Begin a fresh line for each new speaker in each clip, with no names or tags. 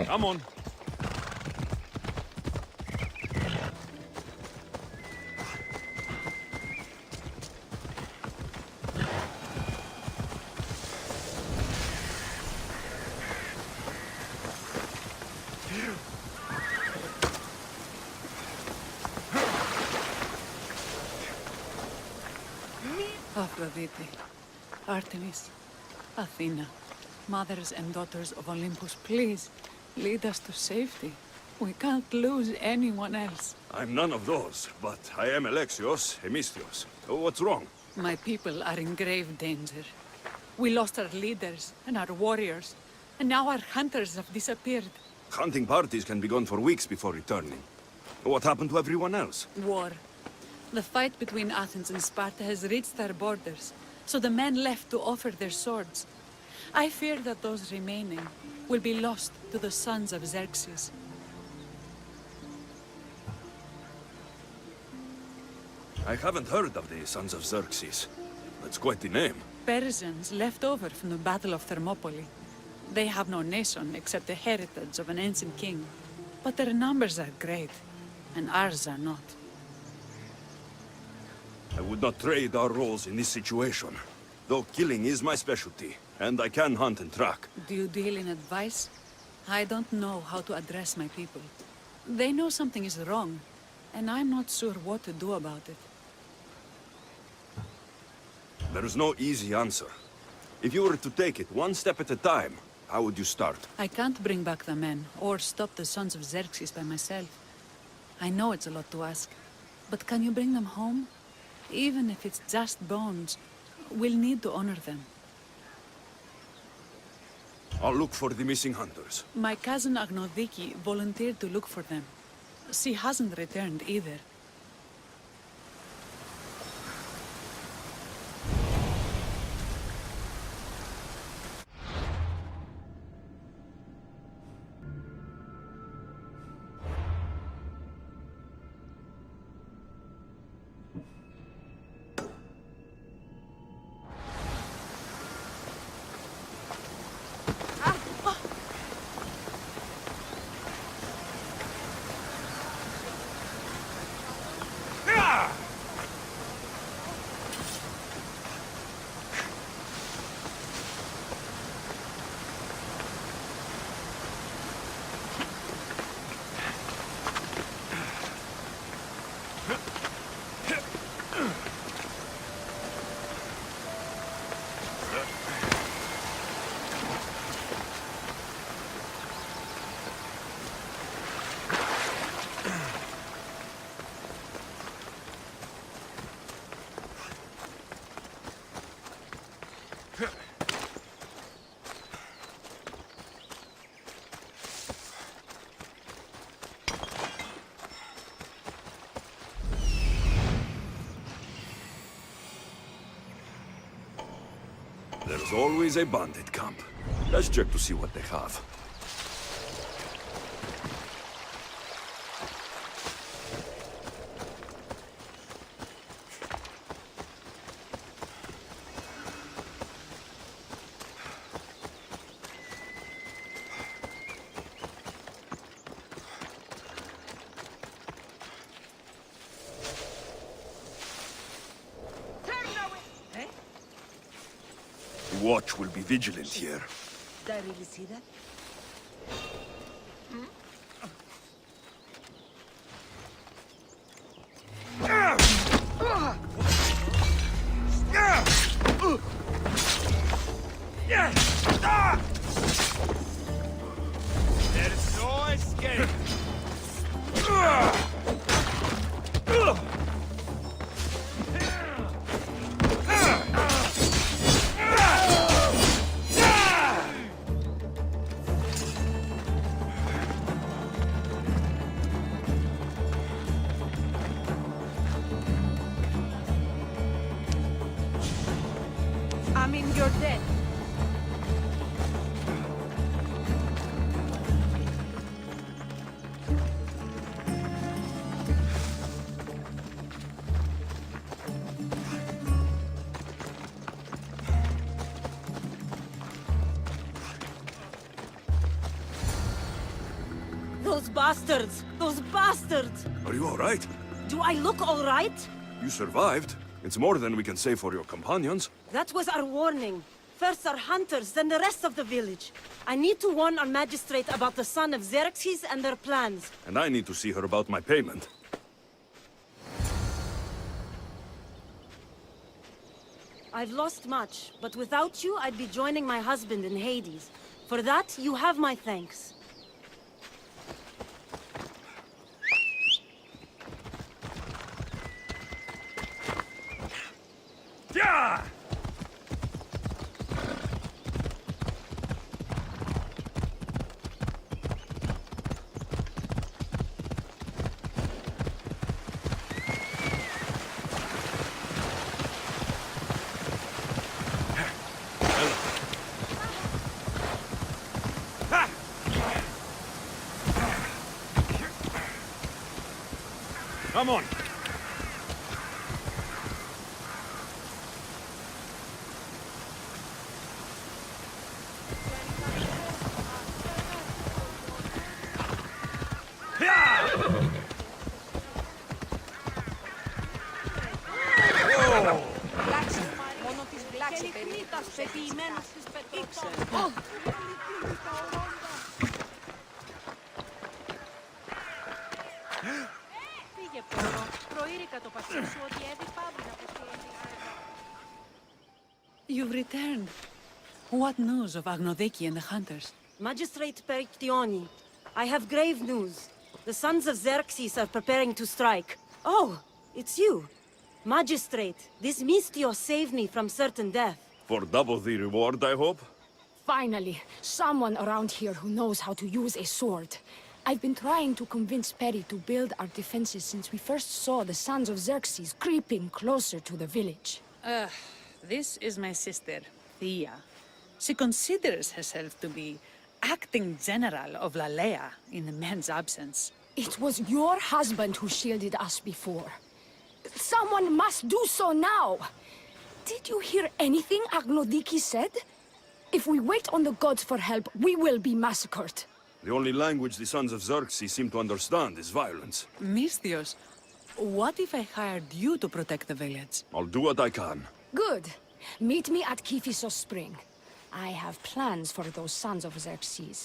Come on.
Aphrodite, Artemis, Athena, mothers and daughters of Olympus, please, lead us to safety. We can't lose anyone else.
I'm none of those, but I am Alexios, Hemistios. What's wrong?
My people are in grave danger. We lost our leaders and our warriors, and now our hunters have disappeared.
Hunting parties can be gone for weeks before returning. What happened to everyone else?
War. The fight between Athens and Sparta has reached our borders, so the men left to offer their swords. I fear that those remaining will be lost to the sons of Xerxes.
I haven't heard of the Sons of Xerxes. That's quite the name.
Persians left over from the Battle of Thermopylae. They have no nation except the heritage of an ancient king. But their numbers are great, and ours are not.
I would not trade our roles in this situation. Though killing is my specialty, and I can hunt and track.
Do you deal in advice? I don't know how to address my people. They know something is wrong, and I'm not sure what to do about it.
There is no easy answer. If you were to take it one step at a time, how would you start?
I can't bring back the men, or stop the sons of Xerxes by myself. I know it's a lot to ask, but can you bring them home? Even if it's just bones, we'll need to honor them.
I'll look for the missing hunters.
My cousin Agnodiki volunteered to look for them. She hasn't returned either.
There's always a bandit camp. Let's check to see what they have. The watch will be vigilant here.
Did I really see that?
There's no escape.
I mean, you're dead. Those bastards! Those bastards!
Are you all right?
Do I look all right?
You survived. It's more than we can say for your companions.
That was our warning. First our hunters, then the rest of the village. I need to warn our magistrate about the son of Xerxes and their plans.
And I need to see her about my payment.
I've lost much, but without you, I'd be joining my husband in Hades. For that, you have my thanks.
Yeah! Come on.
Μόνο τις βλάξεις περίπτωσης πετυημένος στις πετρόξες. Φύγε πόνο. Προείρηκα το πασί σου ότι έδει παύλη να αποστολή.
You've returned. What news of Agnodiki and the hunters?
Magistrate Perictioni, I have grave news. The sons of Xerxes are preparing to strike. Oh, it's you. Magistrate, this Mistio saved me from certain death.
For double the reward, I hope?
Finally, someone around here who knows how to use a sword. I've been trying to convince Peri to build our defenses since we first saw the sons of Xerxes creeping closer to the village.
This is my sister, Thea. She considers herself to be acting general of LALAIA in the men's absence.
It was your husband who shielded us before. Someone must do so now! Did you hear anything Agnodiki said? If we wait on the gods for help, we will be massacred.
The only language the sons of Xerxes seem to understand is violence.
Mistios, what if I hired you to protect the village?
I'll do what I can.
Good. Meet me at Kiphisos Spring. I have plans for those sons of Xerxes.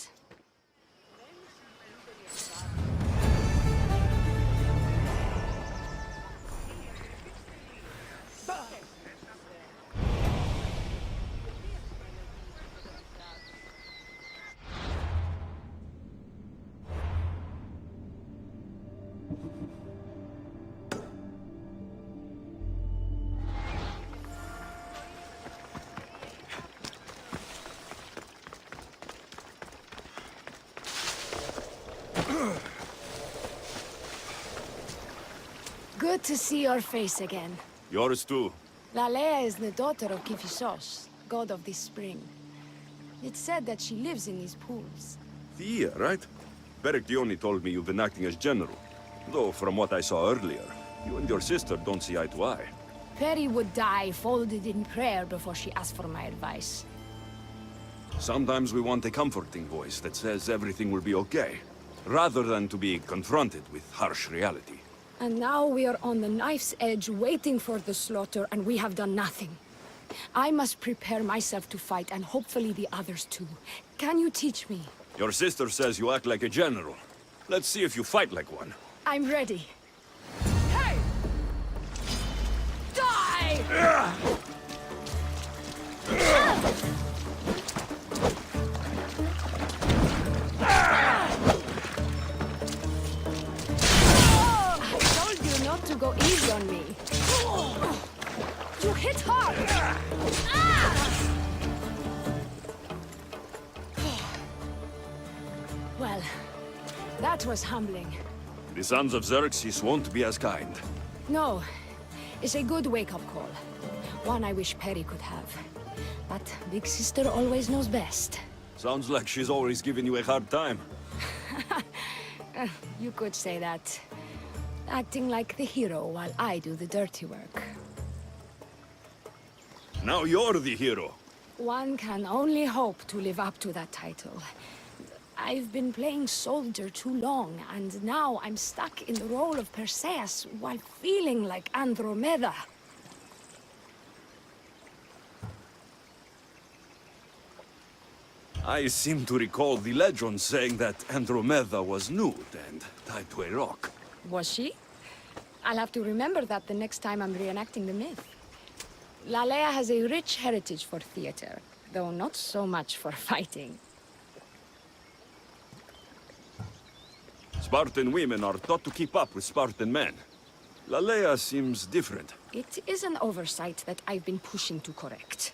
Good to see your face again.
Yours too.
LALAIA is the daughter of Kiphisos, god of this spring. It's said that she lives in these pools.
Thea, right? Perictioni told me you've been acting as general. Though, from what I saw earlier, you and your sister don't see eye to eye.
Peri would die folded in prayer before she asked for my advice.
Sometimes we want a comforting voice that says everything will be okay, rather than to be confronted with harsh reality.
And now we are on the knife's edge waiting for the slaughter, and we have done nothing. I must prepare myself to fight, and hopefully the others too. Can you teach me?
Your sister says you act like a general. Let's see if you fight like one.
I'm ready. Hey! Die! I told you not to go easy on me. You hit hard! Well, that was humbling.
The sons of Xerxes won't be as kind.
No, it's a good wake-up call. One I wish Peri could have. But Big Sister always knows best.
Sounds like she's always giving you a hard time.
You could say that. Acting like the hero while I do the dirty work.
Now you're the hero.
One can only hope to live up to that title. I've been playing soldier too long, and now I'm stuck in the role of Perseus while feeling like Andromeda.
I seem to recall the legend saying that Andromeda was nude and tied to a rock.
Was she? I'll have to remember that the next time I'm reenacting the myth. LALAIA has a rich heritage for theater, though not so much for fighting.
Spartan women are taught to keep up with Spartan men. LALAIA seems different.
It is an oversight that I've been pushing to correct.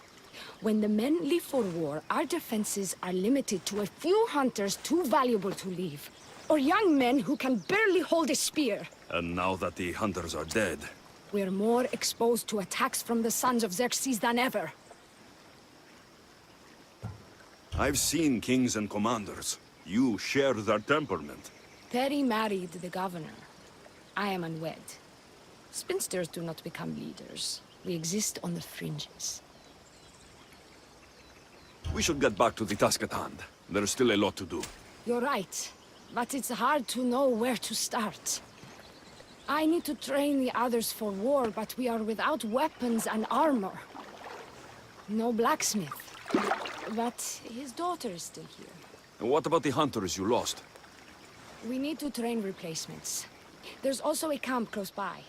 When the men leave for war, our defenses are limited to a few hunters too valuable to leave, or young men who can barely hold a spear.
And now that the hunters are dead,
We're more exposed to attacks from the sons of Xerxes than ever.
I've seen kings and commanders. You share their temperament.
Perry married the governor. I am unwed. Spinsters do not become leaders. We exist on the fringes.
We should get back to the task at hand. There's still a lot to do.
You're right, but it's hard to know where to start. I need to train the others for war, but we are without weapons and armor. No blacksmith. But his daughter is still here.
And what about the hunters you lost?
We need to train replacements. There's also a camp close by.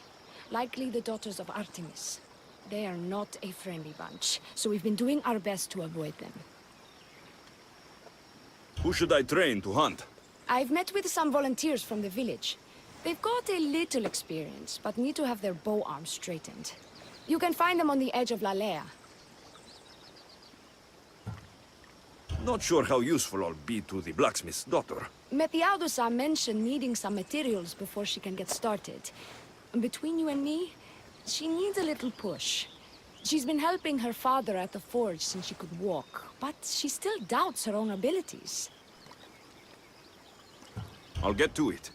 Likely the daughters of Artemis. They are not a friendly bunch, so we've been doing our best to avoid them.
Who should I train to hunt?
I've met with some volunteers from the village. They've got a little experience, but need to have their bow arms straightened. You can find them on the edge of LALAIA.
Not sure how useful I'll be to the blacksmith's daughter.
Methiaudusa mentioned needing some materials before she can get started. Between you and me, she needs a little push. She's been helping her father at the forge since she could walk, but she still doubts her own abilities.
I'll get to it.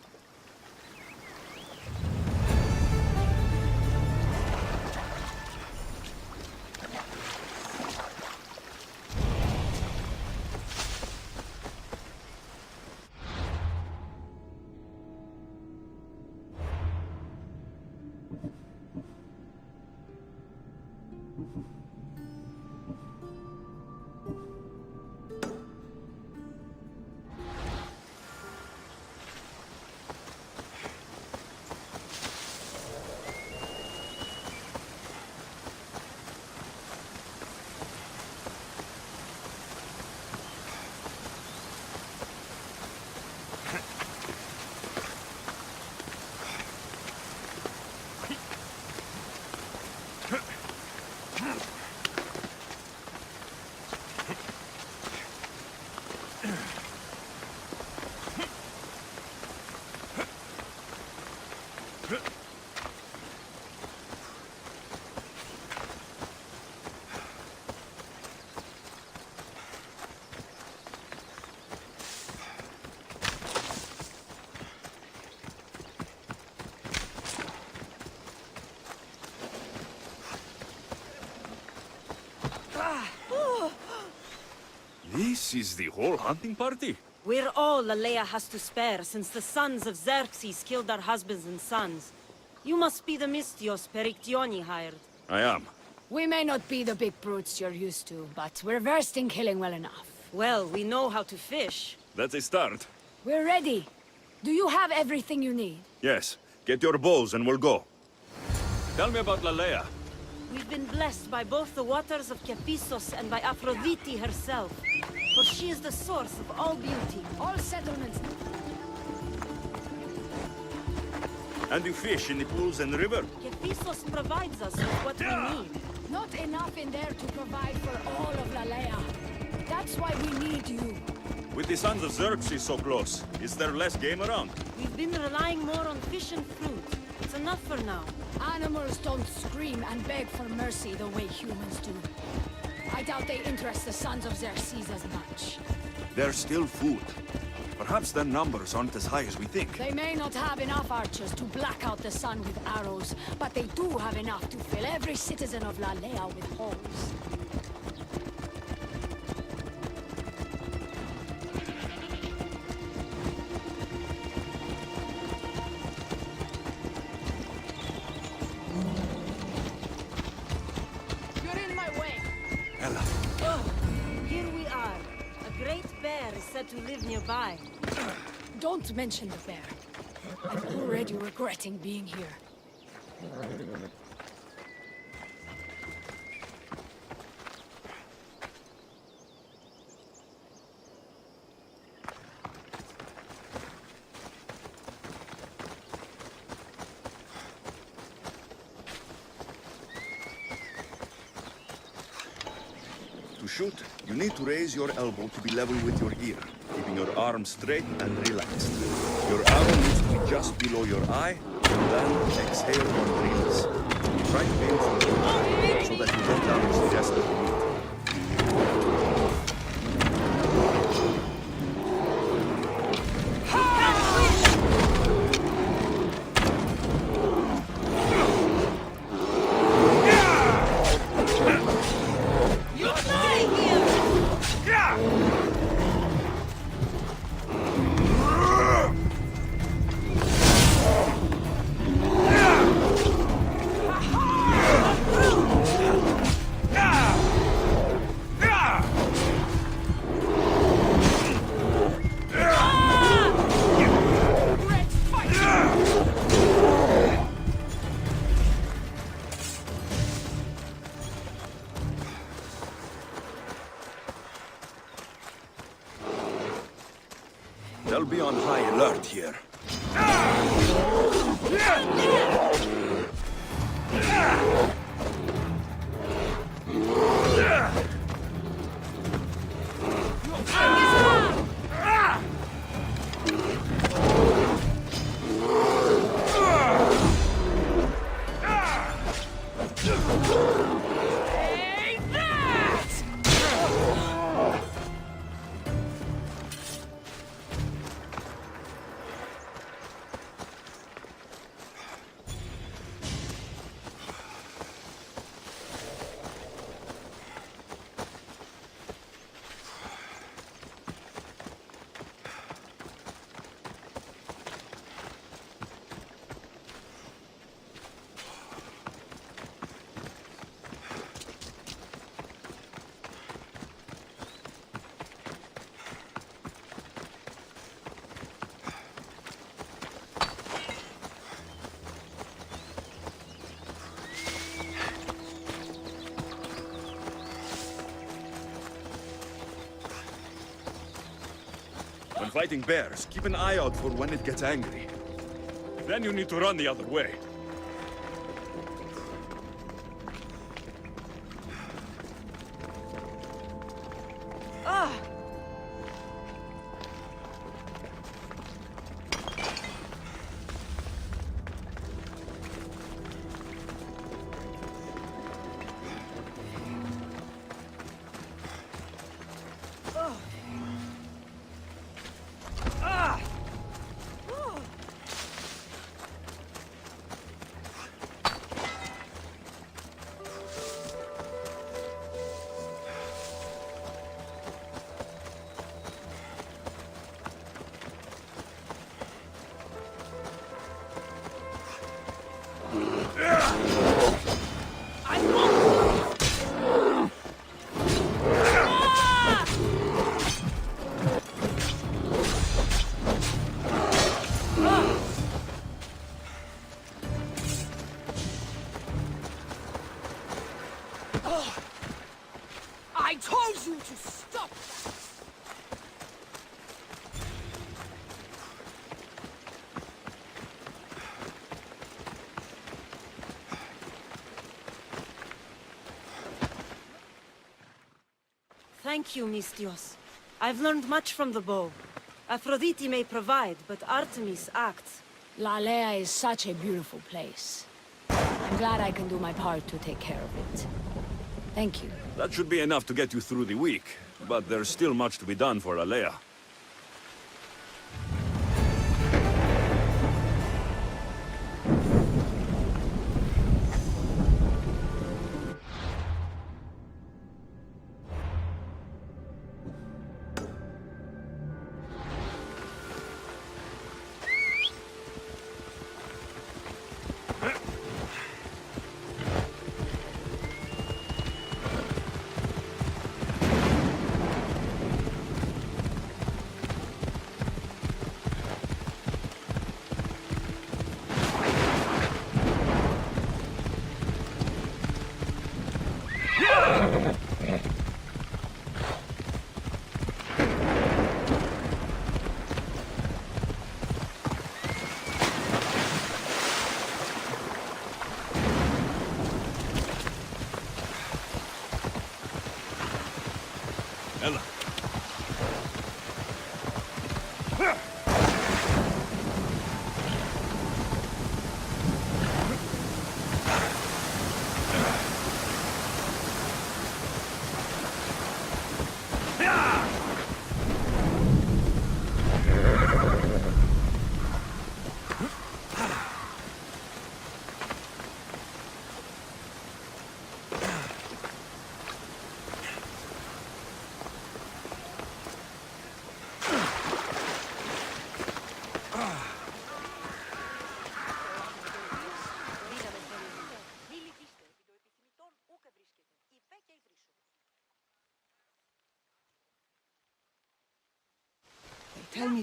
This is the whole hunting party?
We're all LALAIA has to spare, since the sons of Xerxes killed our husbands and sons. You must be the Mystios Perictioni hired.
I am.
We may not be the big brutes you're used to, but we're versed in killing well enough.
Well, we know how to fish.
That's a start.
We're ready. Do you have everything you need?
Yes. Get your bows and we'll go. Tell me about LALAIA.
We've been blessed by both the waters of Kephissos and by Aphrodite herself. For she is the source of all beauty.
All settlements.
And you fish in the pools and the river?
Kephissos provides us with what we need.
Not enough in there to provide for all of LALAIA. That's why we need you.
With the sons of Xerxes so close, is there less game around?
We've been relying more on fish and fruit. It's enough for now.
Animals don't scream and beg for mercy the way humans do. I doubt they interest the sons of Xerxes as much.
There's still food. Perhaps their numbers aren't as high as we think.
They may not have enough archers to black out the sun with arrows, but they do have enough to fill every citizen of LALAIA with holes.
to live nearby.
Don't mention the bear. I'm already regretting being here.
To shoot, you need to raise your elbow to be level with your ear, keeping your arm straight and relaxed. Your arrow needs to be just below your eye, and then exhale on release. Try to aim for the eye, so that you don't damage the rest of the meat. They'll be on high alert here. When fighting bears, keep an eye out for when it gets angry. Then you need to run the other way.
I told you to stop!
Thank you, Mistios. I've learned much from the bow. Aphrodite may provide, but Artemis acts.
LALAIA is such a beautiful place. I'm glad I can do my part to take care of it. Thank you.
That should be enough to get you through the week, but there's still much to be done for LALAIA.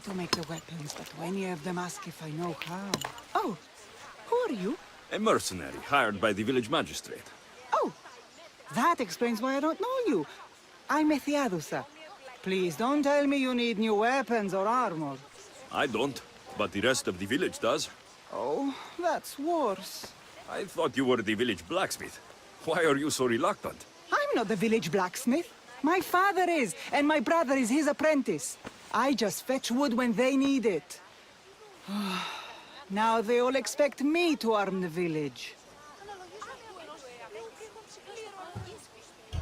to make the weapons, but many of them ask if I know how. Oh, who are you?
A mercenary hired by the village magistrate.
Oh, that explains why I don't know you. I'm Ethiadusa. Please don't tell me you need new weapons or armor.
I don't, but the rest of the village does.
Oh, that's worse.
I thought you were the village blacksmith. Why are you so reluctant?
I'm not the village blacksmith. My father is, and my brother is his apprentice. I just fetch wood when they need it. Now they all expect me to arm the village.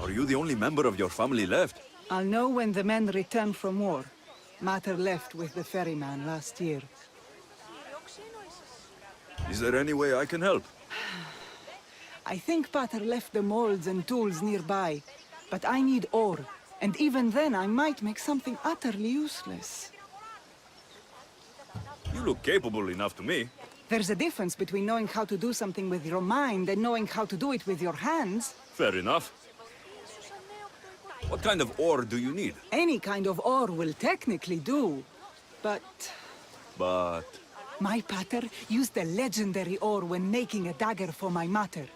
Are you the only member of your family left?
I'll know when the men return from war. Mater left with the ferryman last year.
Is there any way I can help?
I think Pater left the molds and tools nearby, but I need ore, and even then I might make something utterly useless.
You look capable enough to me.
There's a difference between knowing how to do something with your mind and knowing how to do it with your hands.
Fair enough. What kind of ore do you need?
Any kind of ore will technically do, but...
But...
My pater used the legendary ore when making a dagger for my mater.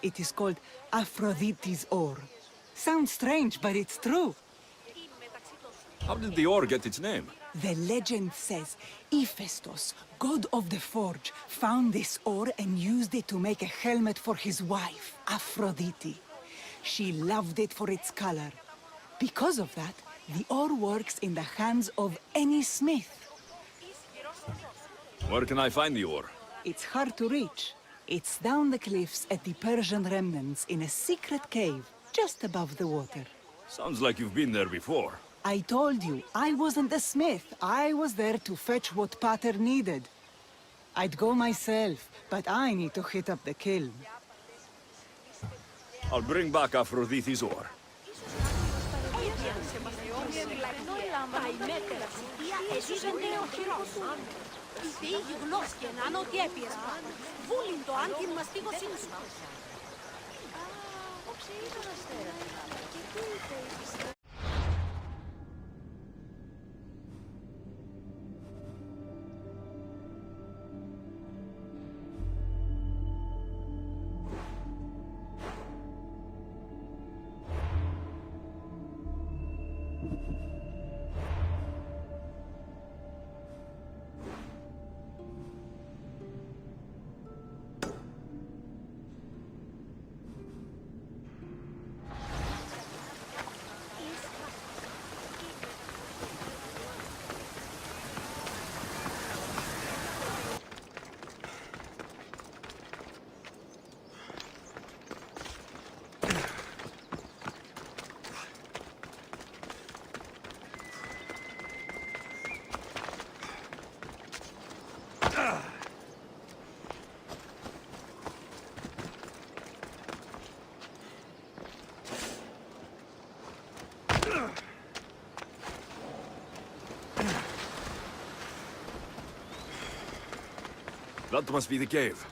It is called Aphrodite's ore. Sounds strange, but it's true.
How did the ore get its name?
The legend says Hephaestus, god of the forge, found this ore and used it to make a helmet for his wife, Aphrodite. She loved it for its color. Because of that, the ore works in the hands of any smith.
Where can I find the ore?
It's hard to reach. It's down the cliffs at the Persian remnants in a secret cave, just above the water.
Sounds like you've been there before.
I told you, I wasn't the smith. I was there to fetch what Pater needed. I'd go myself, but I need to hit up the kiln.
I'll bring back Aphrodite's ore. That must be the cave.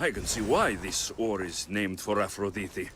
I can see why this ore is named for Aphrodite.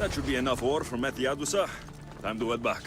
That should be enough ore for Methiadusa. Time to head back.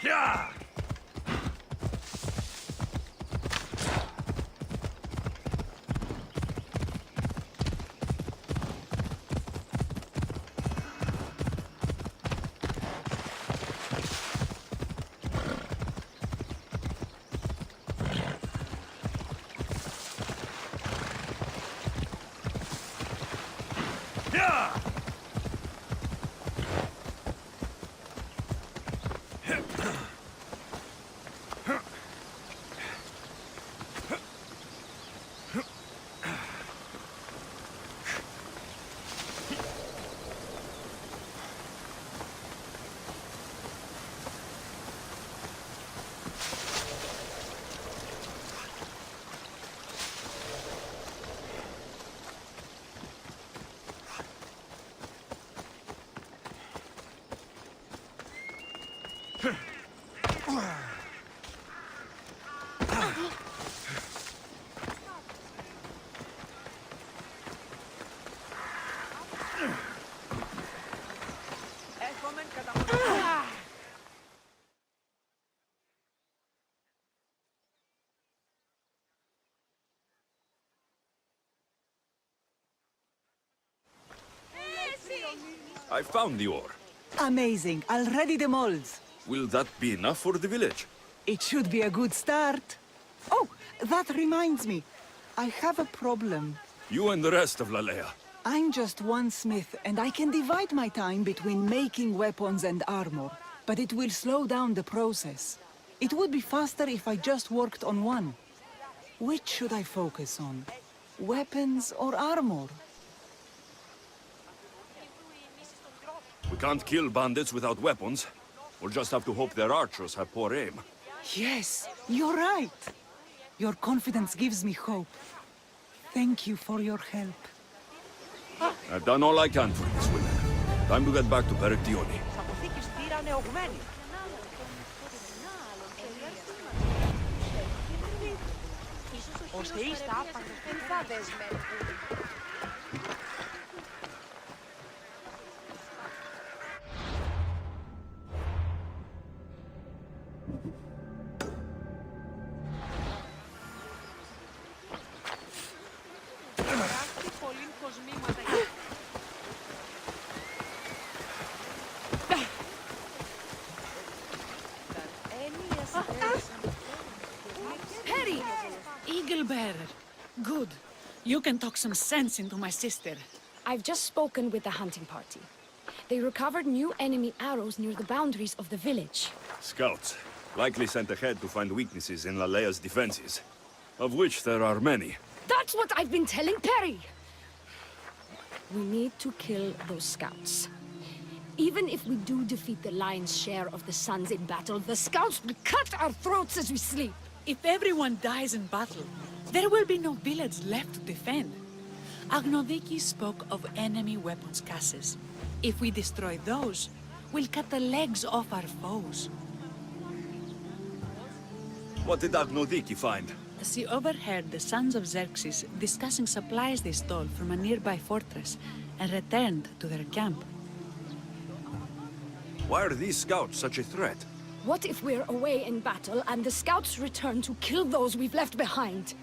Yeah! Yeah!
I found the ore.
Amazing. I'll ready the molds.
Will that be enough for the village?
It should be a good start. Oh, that reminds me. I have a problem.
You and the rest of LALAIA.
I'm just one smith, and I can divide my time between making weapons and armor. But it will slow down the process. It would be faster if I just worked on one. Which should I focus on? Weapons or armor?
We can't kill bandits without weapons. We'll just have to hope their archers have poor aim.
Yes, you're right. Your confidence gives me hope. Thank you for your help.
I've done all I can for these women. Time to get back to Perictione.
Perry! Eagle bearer. Good. You can talk some sense into my sister.
I've just spoken with the hunting party. They recovered new enemy arrows near the boundaries of the village.
Scouts. Likely sent ahead to find weaknesses in LALAIA's defenses, of which there are many.
That's what I've been telling Perry! We need to kill those scouts. Even if we do defeat the lion's share of the Suns in battle, the scouts will cut our throats as we sleep.
If everyone dies in battle, there will be no village left to defend. Agnodiki spoke of enemy weapons caches. If we destroy those, we'll cut the legs off our foes.
What did Agnodiki find?
She overheard the sons of Xerxes discussing supplies they stole from a nearby fortress and returned to their camp.
Why are these scouts such a threat?
What if we're away in battle and the scouts return to kill those we've left behind?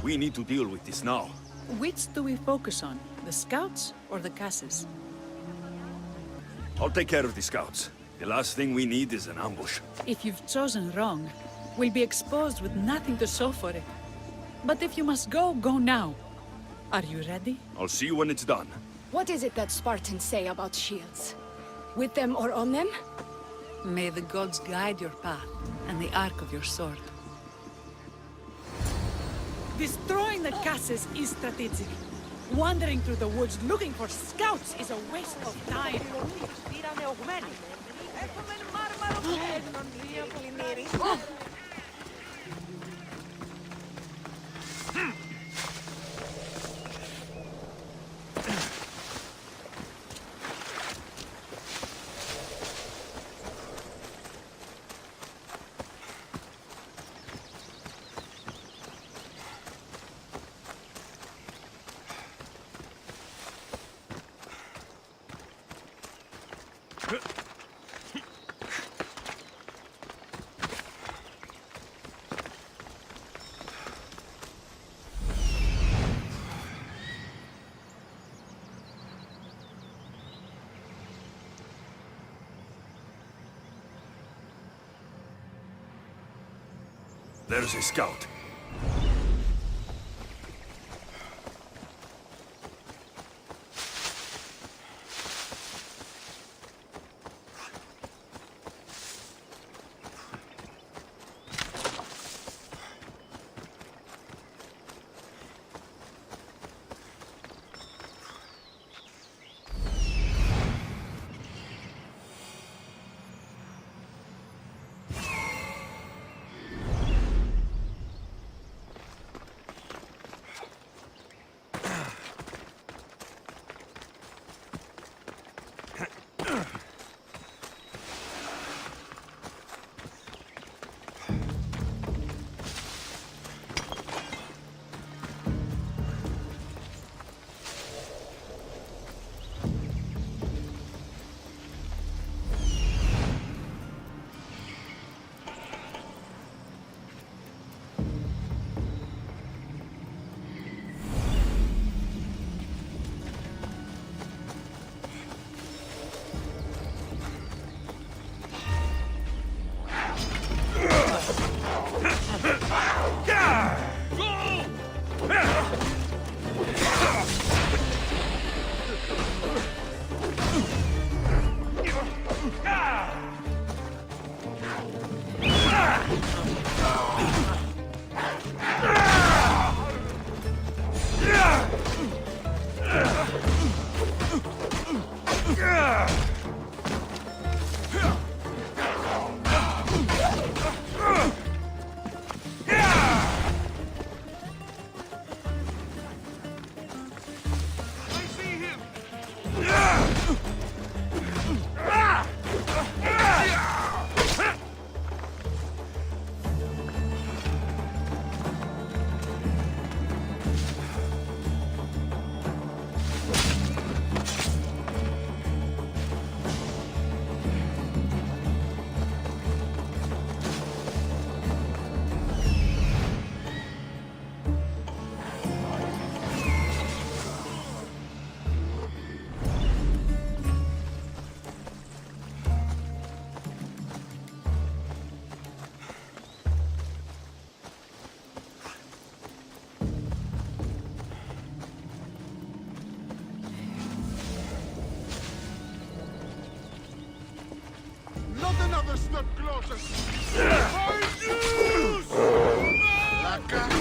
We need to deal with this now.
Which do we focus on, the scouts or the caches?
I'll take care of the scouts. The last thing we need is an ambush.
If you've chosen wrong, we'll be exposed with nothing to show for it. But if you must go, go now. Are you ready?
I'll see you when it's done.
What is it that Spartans say about shields? With them or on them?
May the gods guide your path and the arc of your sword. Destroying the caches is strategic. Wandering through the woods looking for scouts is a waste of time.
There's a scout.
Another step closer. Behind you! Laka.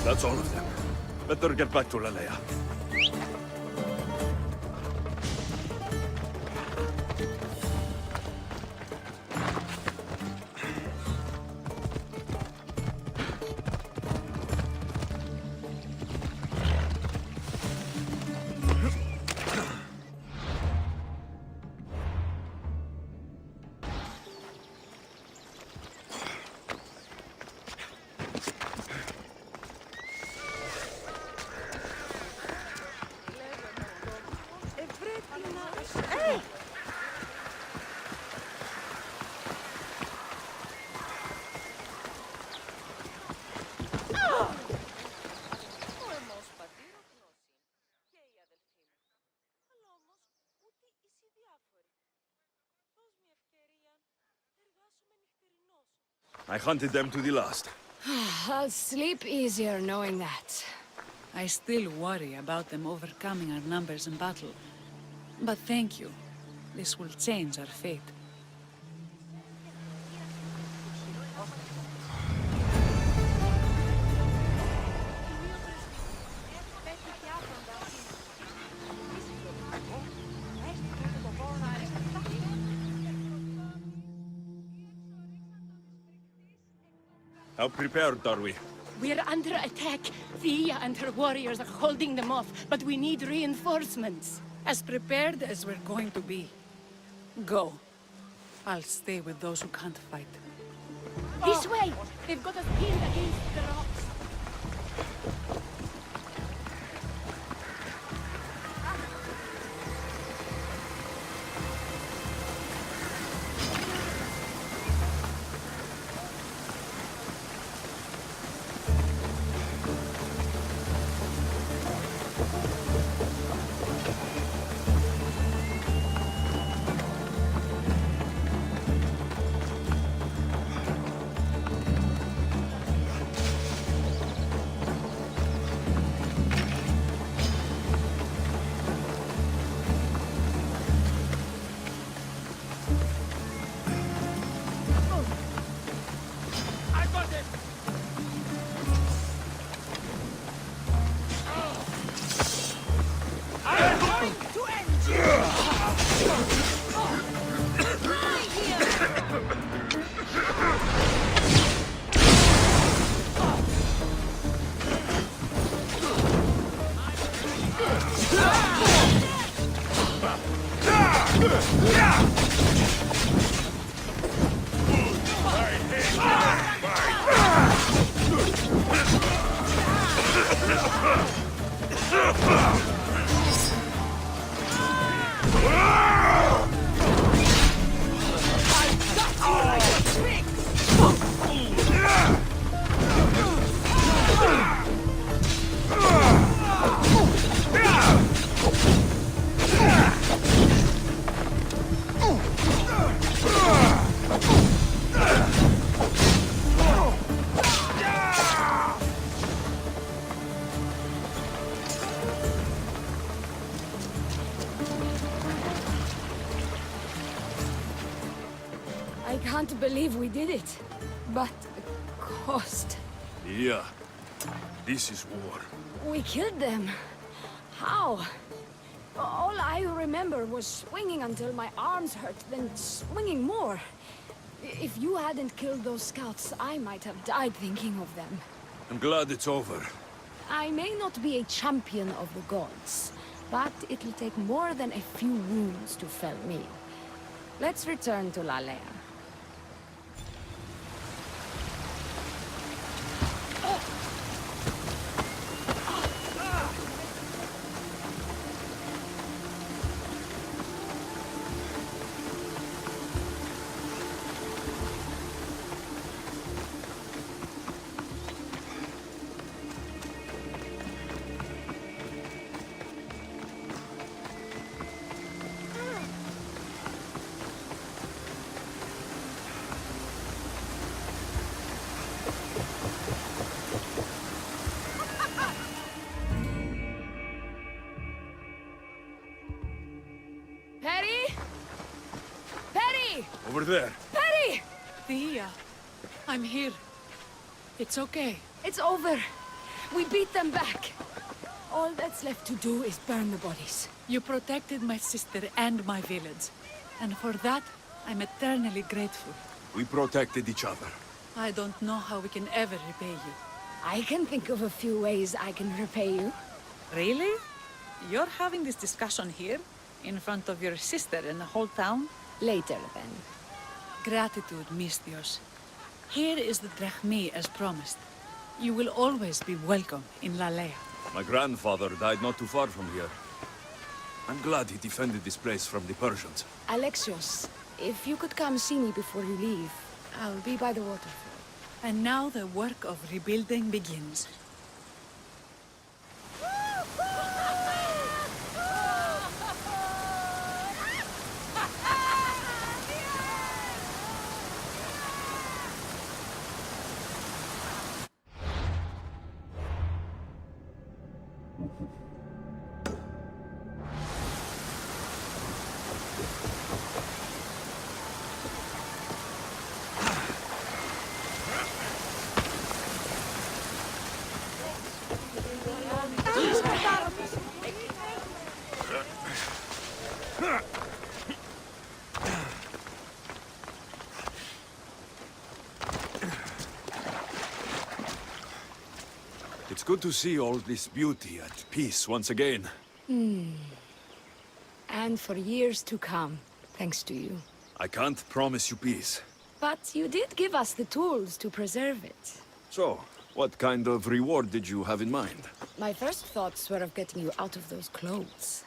That's all of them. Better get back to LALAIA. I hunted them to the last.
I'll sleep easier knowing that.
I still worry about them overcoming our numbers in battle. But thank you. This will change our fate.
How prepared are we?
We're under attack. Thea and her warriors are holding them off, but we need reinforcements.
As prepared as we're going to be. Go. I'll stay with those who can't fight.
This way! They've got us pinned against the rocks. I can't believe we did it. But cost.
Yeah. This is war.
We killed them. How? All I remember was swinging until my arms hurt, then swinging more. If you hadn't killed those scouts, I might have died thinking of them.
I'm glad it's over.
I may not be a champion of the gods, but it'll take more than a few wounds to fell me. Let's return to LALAIA.
Over there.
Perry!
Thea, I'm here. It's okay.
It's over. We beat them back. All that's left to do is burn the bodies.
You protected my sister and my village. And for that, I'm eternally grateful.
We protected each other.
I don't know how we can ever repay you.
I can think of a few ways I can repay you.
Really? You're having this discussion here? In front of your sister and the whole town?
Later, then.
Gratitude, Misthios. Here is the drachmae as promised. You will always be welcome in LALAIA.
My grandfather died not too far from here. I'm glad he defended this place from the Persians.
Alexios, if you could come see me before you leave, I'll be by the waterfall.
And now the work of rebuilding begins.
It's good to see all this beauty at peace once again.
And for years to come, thanks to you.
I can't promise you peace.
But you did give us the tools to preserve it.
So, what kind of reward did you have in mind?
My first thoughts were of getting you out of those clothes.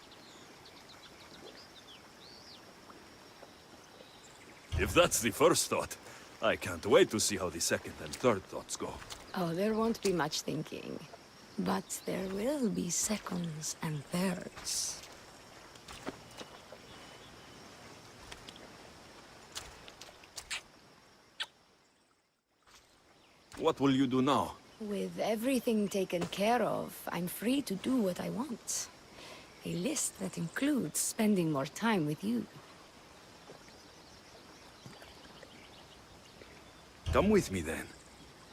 If that's the first thought, I can't wait to see how the second and third thoughts go.
Oh, there won't be much thinking. But there will be seconds and thirds.
What will you do now?
With everything taken care of, I'm free to do what I want. A list that includes spending more time with you.
Come with me then.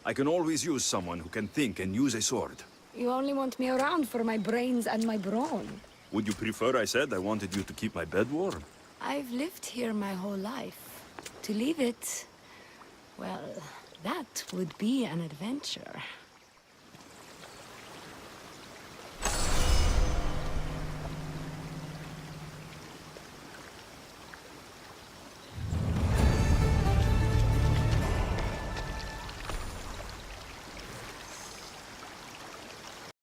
I can always use someone who can think and use a sword.
You only want me around for my brains and my brawn.
Would you prefer I said I wanted you to keep my bed warm?
I've lived here my whole life. To leave it, well, that would be an adventure.